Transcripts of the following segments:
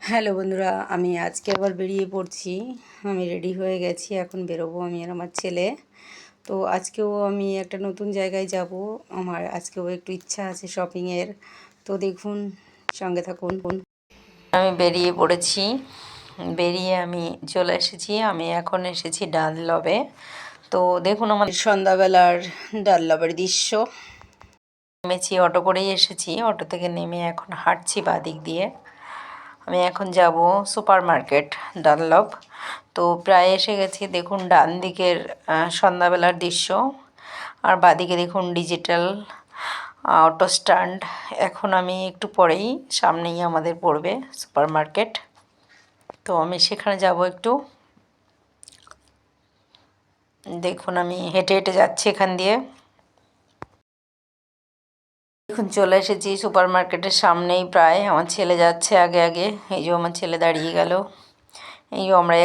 Hello বন্ধুরা, আমি আজকে আবার বেরিয়ে পড়ছি। আমি রেডি হয়ে গেছি, এখন বেরোবো আমি আর আমার ছেলে। তো আজকেও আমি একটা নতুন জায়গায় যাব। আমার আজকেও একটু ইচ্ছা আছে শপিংয়ের। তো দেখুন, সঙ্গে থাকুন। আমি বেরিয়ে পড়েছি, বেরিয়ে আমি চলে এসেছি। আমি এখন এসেছি ডানলবে। তো দেখুন আমার সন্ধ্যাবেলার ডানলবের দৃশ্য। নেমেছি, অটো করেই এসেছি। অটো থেকে নেমে এখন হাঁটছি বাদিক দিয়ে। আমি এখন যাব সুপার মার্কেট ডানলপ। তো প্রায় এসে গেছি। দেখুন ডান দিকের সন্ধ্যাবেলার দৃশ্য, আর বাদিকে দেখুন ডিজিটাল অটো স্ট্যান্ড। এখন আমি একটু পরেই সামনেই আমাদের পড়বে সুপার মার্কেট। তো আমি সেখানে যাব একটু। দেখুন আমি হেঁটে হেঁটে যাচ্ছি এখান দিয়ে। এখন চলে এসেছি সুপার মার্কেটের সামনেই প্রায়। আমার ছেলে যাচ্ছে আগে আগে। এই যে আমার ছেলে দাঁড়িয়ে গেল। এই যে আমরা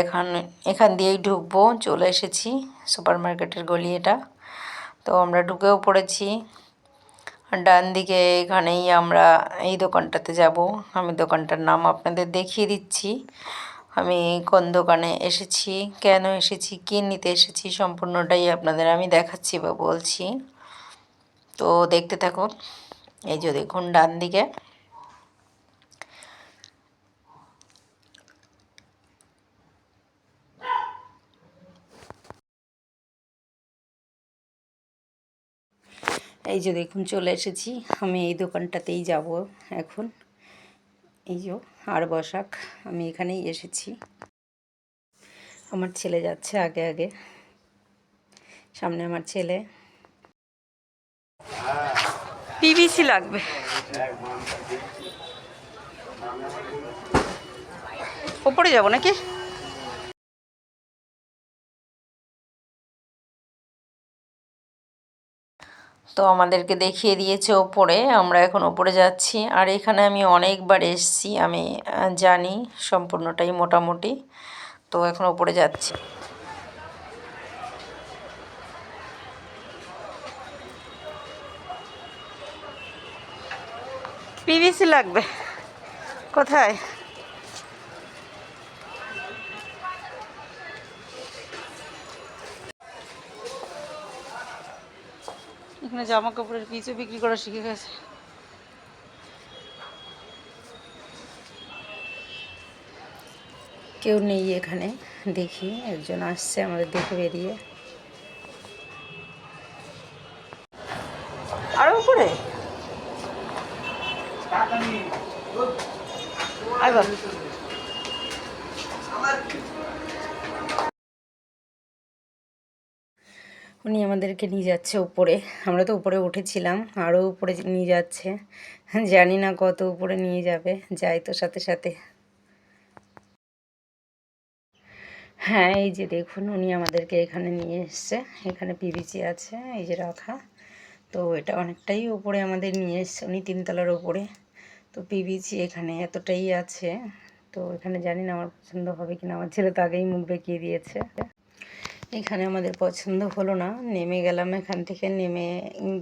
এখান দিয়েই ঢুকবো। চলে এসেছি সুপার মার্কেটের গলি এটা। তো আমরা ঢুকেও পড়েছি। ডান দিকে এখানেই আমরা এই দোকানটাতে যাব। আমি দোকানটার নাম আপনাদের দেখিয়ে দিচ্ছি। আমি কোন দোকানে এসেছি, কেন এসেছি, কী নিতে এসেছি, সম্পূর্ণটাই আপনাদের আমি দেখাচ্ছি বা বলছি। তো দেখতে থাকুন। এই যে দেখুন ডান দিকে। এই যে দেখুন চলে এসেছি। আমি এই দোকানটাতেই যাব এখন। এই যে আর বসাক, আমি এখানেই এসেছি। আমার ছেলে যাচ্ছে আগে আগে, সামনে আমার ছেলে। পিভিসি লাগবে। ওপরে যাব নাকি? তো আমাদেরকে দেখিয়ে দিয়েছে ওপরে, আমরা এখন ওপরে যাচ্ছি। আর এখানে আমি অনেকবার এসেছি, আমি জানি সম্পূর্ণটাই মোটামুটি। তো এখন ওপরে যাচ্ছি। পিভিসি লাগবে। কোথায়? এখানে জামা কাপড়ের পিছু বিক্রি করা শিখে গেছে। কেউ নেই এখানে। দেখি একজন আসছে আমাদের দেখে বেরিয়ে। আরো উপরে উনি আমাদেরকে নিয়ে যাচ্ছে উপরে। আমরা তো উপরে উঠেছিলাম, আরও উপরে নিয়ে যাচ্ছে। জানি না কত উপরে নিয়ে যাবে, যাই তো সাথে সাথে। হ্যাঁ, এই যে দেখুন উনি আমাদেরকে এখানে নিয়ে এসছে। এখানে পিভিসি আছে এই যে রাখা। তো এটা অনেকটাই উপরে আমাদের নিয়ে এসছে উনি, 3তলার উপরে। তো পিভিসি এখানে এতটাই আছে। তো এখানে জানি না আমার পছন্দ হবে কিনা, আমার ছেলে তো আগেই মুখ বেঁকিয়ে দিয়েছে। এখানে আমাদের পছন্দ হলো না, নেমে গেলাম এখান থেকে। নেমে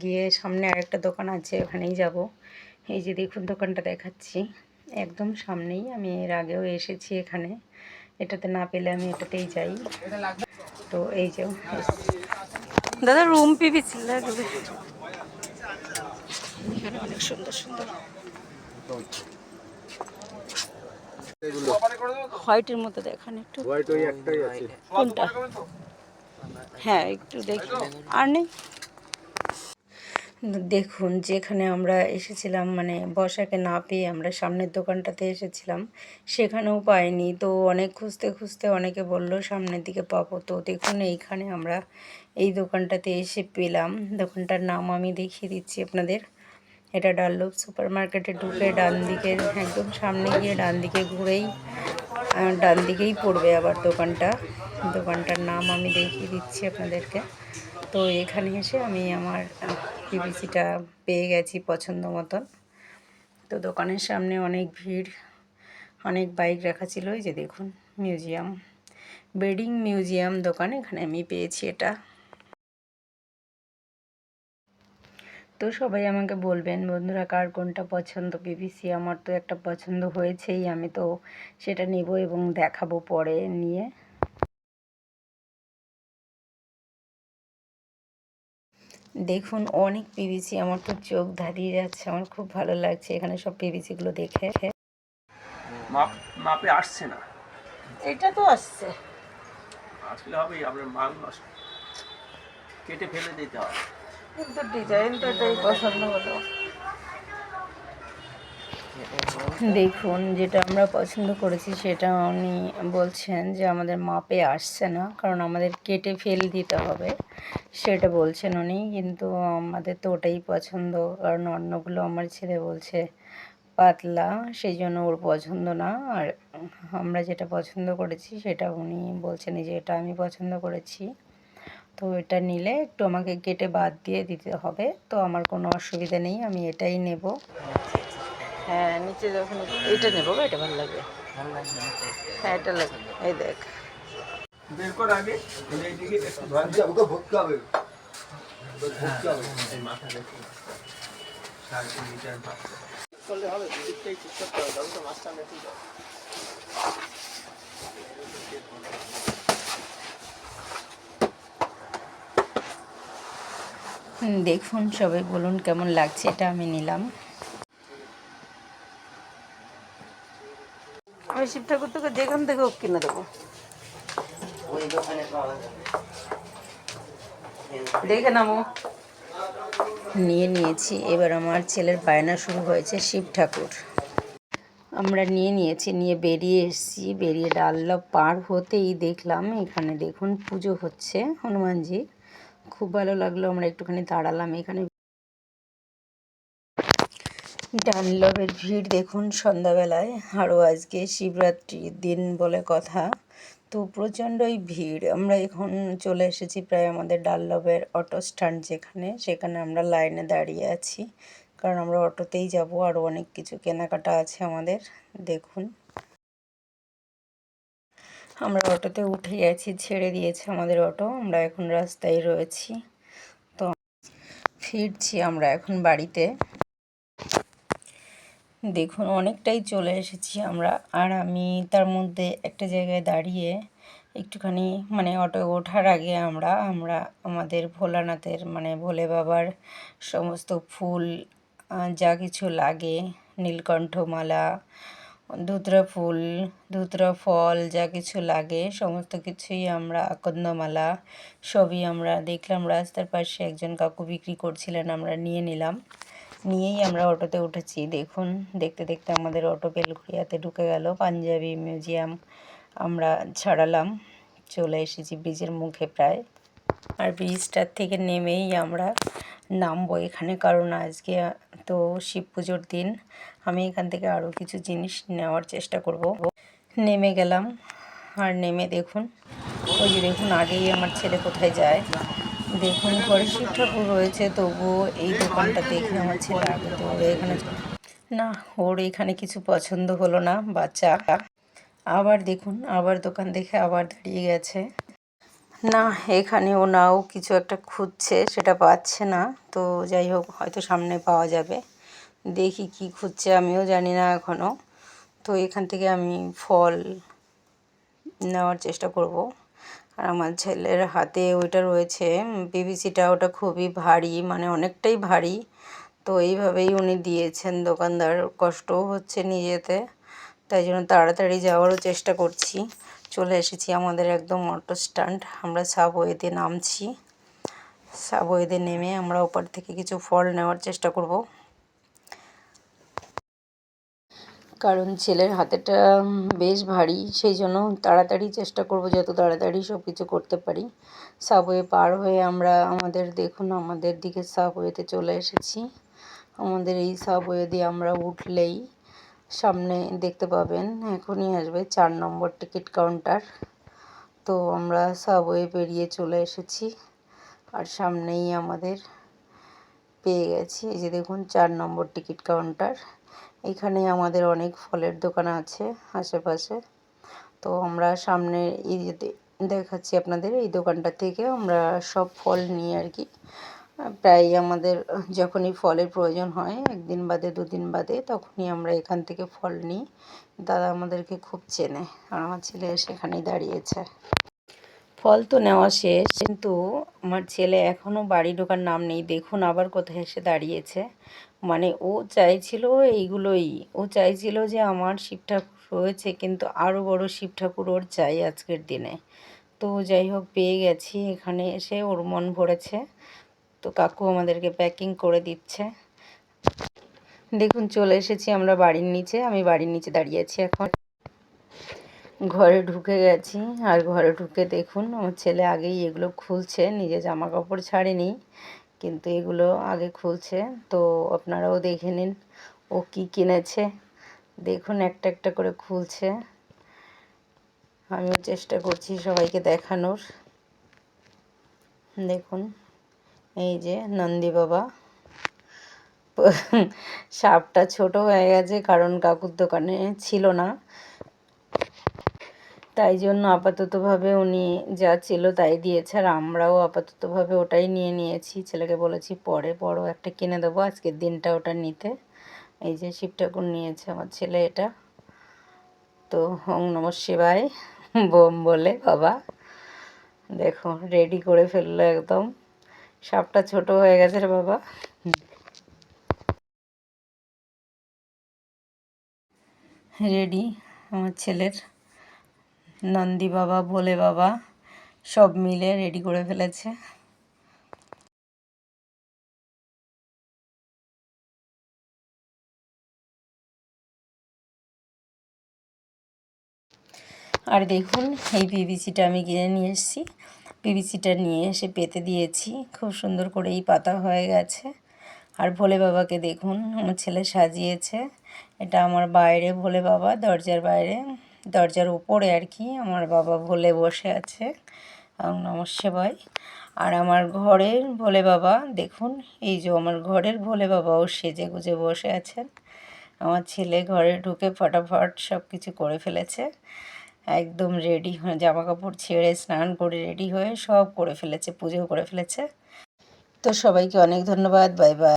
গিয়ে সামনে আরেকটা দোকান আছে, ওখানেই যাব। এই যে দেখুন দোকানটা দেখাচ্ছি, একদম সামনেই। আমি এর আগেও এসেছি এখানে। এটাতে না পেলে আমি এটাতেই যাই। তো এই যে দাদা রুম পিভিসি লাগবে। এখানে অনেক সুন্দর সুন্দর হোয়াইটের মধ্যে দেখান একটু। কোনটা? হ্যাঁ একটু দেখি। আর নেই। দেখুন যেখানে আমরা এসেছিলাম, মানে বসাকে না পেয়ে আমরা সামনের দোকানটাতে এসেছিলাম, সেখানেও পাইনি। তো অনেক খুঁজতে খুঁজতে অনেকে বলল সামনের দিকে পাবো। তো দেখুন এইখানে আমরা এই দোকানটাতে এসে পেলাম। দোকানটার নাম আমি দেখিয়ে দিচ্ছি আপনাদের। এটা ডানলপ সুপার মার্কেটে ঢুকে ডান দিকের একদম সামনে গিয়ে ডান দিকে ঘুরেই ডান দিকেই পড়বে আবার দোকানটা। দোকানটার নাম আমি দেখিয়ে দিচ্ছি আপনাদেরকে। তো এখানে এসে আমি আমার পিভিসিটা পেয়ে গেছি পছন্দ মতন। তো দোকানের সামনে অনেক ভিড়, অনেক বাইক রাখা ছিল। এই যে দেখুন মিউজিয়াম, বেডিং মিউজিয়াম দোকান, এখানে আমি পেয়েছি এটা। তো সবাই আমাকে বলবেন বন্ধুরা কার কোনটা পছন্দ পিভিসি। আমার তো একটা পছন্দ হয়েছেই, আমি তো সেটা নেব এবং দেখাবো পরে নিয়ে। দেখুন অনেক পিভিসি, আমার তো চোখ ধাঁধিয়ে যাচ্ছে, আমার খুব ভালো লাগছে এখানে সব পিভিসিগুলো দেখে। মাপে আসছে না, এটা তো আসছে, আসলে হবে আপনার মাল নষ্ট, কেটে ফেলে দিতে হবে। কিন্তু ডিজাইন তো এটাই পছন্দ হলো। দেখুন যেটা আমরা পছন্দ করেছি সেটা উনি বলছেন যে আমাদের মাপে আসছে না, কারণ আমাদের কেটে ফেল দিতে হবে সেটা বলছেন উনি। কিন্তু আমাদের তো ওটাই পছন্দ, কারণ অন্যগুলো আমার ছেলে বলছে পাতলা, সেই জন্য ওর পছন্দ না। আর আমরা যেটা পছন্দ করেছি সেটা উনি বলছেন যে এটা আমি পছন্দ করেছি, তো এটা নিলে একটু আমাকে কেটে বাদ দিয়ে দিতে হবে। তো আমার কোনো অসুবিধা নেই, আমি এটাই নেব। হ্যাঁ নিচে যখন এটা নেবো, এটা ভালো লাগবে। হ্যাঁ এটা লাগবে, এই দেখ বের কর আগে, এইদিকে একটু ধর ওকে ভর্তি হবে এই মাথা দেখো 3.5 মিটার মাছ করলে হবে, দুদিকটাই ঠিক করতে হবে, তবে তো মাছটা মেটে যাবে। দেখুন সবাই বলুন কেমন লাগছে, এটা আমি নিলাম। আমি শিব ঠাকুর তোকে যেখান থেকে হোক কিনে দেবো, দেখে নামো। নিয়ে নিয়েছি, এবার আমার ছেলের বায়না শুরু হয়েছে শিব ঠাকুর। আমরা নিয়ে নিয়েছি, নিয়ে বেরিয়ে এসেছি। বেরিয়ে ডাল্লা পার হতেই দেখলাম এখানে দেখুন পুজো হচ্ছে হনুমানজি, খুব ভালো লাগলো। আমরা একটুখানি দাঁড়ালাম এখানে। ডানলপের ভিড় দেখুন সন্ধ্যাবেলায়, আরও আজকে শিবরাত্রির দিন বলে কথা, তো প্রচণ্ডই ভিড়। আমরা এখন চলে এসেছি প্রায় আমাদের ডানলপের অটো স্ট্যান্ড যেখানে, সেখানে আমরা লাইনে দাঁড়িয়ে আছি, কারণ আমরা অটোতেই যাব। আরও অনেক কিছু কেনাকাটা আছে আমাদের। দেখুন আমরা অটোতে উঠে গেছি, ছেড়ে দিয়েছে আমাদের অটো, আমরা এখন রাস্তায় রয়েছি। তো ফিরছি আমরা এখন বাড়িতে। দেখুন অনেকটাই চলে এসেছি আমরা, আর আমি তার মধ্যে একটা জায়গায় দাঁড়িয়ে একটুখানি মানে অটো ওঠার আগে আমরা আমাদের ভোলানাথের মানে ভোলে বাবার সমস্ত ফুল যা কিছু লাগে, নীলকণ্ঠমালা, ধুতরা ফুল, ধুতরা ফল, যা কিছু লাগে সমস্ত কিছুই আমরা, আকন্দমালা সবই আমরা দেখলাম। রাস্তার পাশে একজন কাকু বিক্রি করছিলেন, আমরা নিয়ে নিলাম। নিয়েই আমরা অটোতে উঠেছি। দেখুন দেখতে দেখতে আমাদের অটো বেলঘরিয়াতে ঢুকে গেল, পাঞ্জাবি মিউজিয়াম আমরা ছাড়ালাম, চলে এসেছি ব্রিজের মুখে প্রায়। আর ব্রিজটার থেকে নেমেই আমরা নামবো এখানে, কারণ আজকে তো শিব পুজোর দিন। আমি এখান থেকে আরও কিছু জিনিস নেওয়ার চেষ্টা করব। নেমে গেলাম, আর নেমে দেখুন ওই যে দেখুন আগেই আমার ছেলে কোথায় যায়। দেখুন ঘরে শিব ঠাকুর রয়েছে, তবুও এই দোকানটা দেখে আমার ছেলে আগে দৌড়ে এখানে না, ওর এখানে কিছু পছন্দ হলো না বাচ্চা। আবার দেখুন আবার দোকান দেখে আবার দাঁড়িয়ে গেছে। না এখানেও নাও কিছু একটা খুঁজছে, সেটা পাচ্ছে না। তো যাই হোক হয়তো সামনে পাওয়া যাবে, দেখি কি খুঁজছে আমিও জানি না এখনও। তো এখান থেকে আমি ফল নেওয়ার চেষ্টা করব। আর আমার ছেলের হাতে ওইটা রয়েছে পিভিসিটা, ওটা খুবই ভারী, মানে অনেকটাই ভারী। তো এইভাবেই উনি দিয়েছেন দোকানদার, কষ্টও হচ্ছে নিয়ে যেতে, তাই জন্য তাড়াতাড়ি যাওয়ারও চেষ্টা করছি। চলে এসেছি আমাদের একদম অটো স্ট্যান্ড, আমরা সাবওয়েতে নামছি। সাবওয়েতে নেমে আমরা ওপার থেকে কিছু ফল নেওয়ার চেষ্টা করব, কারণ ছেলের হাতেটা বেশ ভারী, সেই জন্য তাড়াতাড়ি চেষ্টা করব যত তাড়াতাড়ি সব কিছু করতে পারি। সাবওয়ে পার হয়ে আমরা আমাদের দেখুন আমাদের দিকে সাবওয়েতে চলে এসেছি। আমাদের এই সাবওয়ে দিয়ে আমরা উঠলেই সামনে দেখতে পাবেন এখনই আসবে 4 নম্বর টিকিট কাউন্টার। তো আমরা সাবওয়ে পেরিয়ে চলে এসেছি, আর সামনেই আমাদের পেয়ে গেছি। এই যে দেখুন 4 নম্বর টিকিট কাউন্টার। এখানে আমাদের অনেক ফলের দোকান আছে আশেপাশে। তো আমরা সামনে এই যে দেখাচ্ছি আপনাদের, এই দোকানটা থেকে আমরা সব ফল নিয়ে আর কি প্রায় আমাদের যখনই ফলের প্রয়োজন হয় একদিন বাদে দুদিন বাদে তখনই আমরা এখান থেকে ফল নিই। দাদা আমাদেরকে খুব চেনে আর আমার ছেলে সেখানেই দাঁড়িয়েছে। ফল তো নেওয়া শেষ, কিন্তু আমার ছেলে এখনও বাড়ি ঢোকার নাম নেই। দেখুন আবার কোথায় এসে দাঁড়িয়েছে। মানে ও চাইছিল এইগুলোই, ও চাইছিল যে আমার শিব ঠাকুর হয়েছে কিন্তু আরও বড় শিব ঠাকুর ওর চাই আজকের দিনে। তো যাই হোক পেয়ে গেছি, এখানে এসে ওর মন ভরেছে। তো কাকু আমাদেরকে প্যাকিং করে দিচ্ছে। দেখুন চলে এসেছি আমরা বাড়ির নিচে, আমি বাড়ির নিচে দাঁড়িয়ে আছি এখন। ঘরে ঢুকে গেছি আর ঘরে ঢুকে দেখুন আমার ছেলে আগেই এগুলো খুলছে, নিজে জামা কাপড় ছাড়েনি কিন্তু এগুলো আগে খুলছে। তো আপনারাও দেখে নিন ও কি কিনেছে। দেখুন একটা একটা করে খুলছে, আমিও চেষ্টা করছি সবাইকে দেখানোর। দেখুন এই যে নন্দী বাবা। সাপটা ছোট হয়ে গেছে কারণ কাকুর দোকানে ছিল না, তাই জন্য আপাততভাবে উনি যা ছিল তাই দিয়েছে আর আমরাও আপাততভাবে ওটাই নিয়ে নিয়েছি। ছেলেকে বলেছি পরে বড় একটা কিনে দেবো, আজকের দিনটা ওটা নিতে। এই যে শিব ঠাকুর নিয়েছে আমার ছেলে এটা। তো ওং নমঃ শিবায় বোম বলে বাবা দেখো রেডি করে ফেললো একদম। সাপটা ছোট হয়ে গেছে রে বাবা। রেডি আমার ছেলের নন্দী বাবা ভোলে বাবা সব মিলে রেডি করে ফেলেছে। আর দেখুন এই পিভিসিটা আমি কিনে নিয়ে এসেছি। পিভিসিটা নিয়ে এসে পেতে দিয়েছি, খুব সুন্দর করেই পাতা হয়ে গেছে। আর ভোলে বাবাকে দেখুন আমার ছেলে সাজিয়েছে। এটা আমার বাইরে ভোলে বাবা, দরজার বাইরে, দরজার উপরে আর কি আমার বাবা ভোলে বসে আছে ওং নমঃ শিবায়। আর আমার ঘরের ভোলে বাবা দেখুন, এই যে আমার ঘরের ভোলে বাবাও সেজে গুজে বসে আছেন। আমার ছেলে ঘরে ঢুকে ফটাফট সব কিছু করে ফেলেছে, একদম রেডি হয়ে জামা কাপড় ছেড়ে স্নান করে রেডি হয়ে সব করে ফেলেছে, পুজো করে ফেলেছে। তো সবাইকে অনেক ধন্যবাদ, বাই বাই।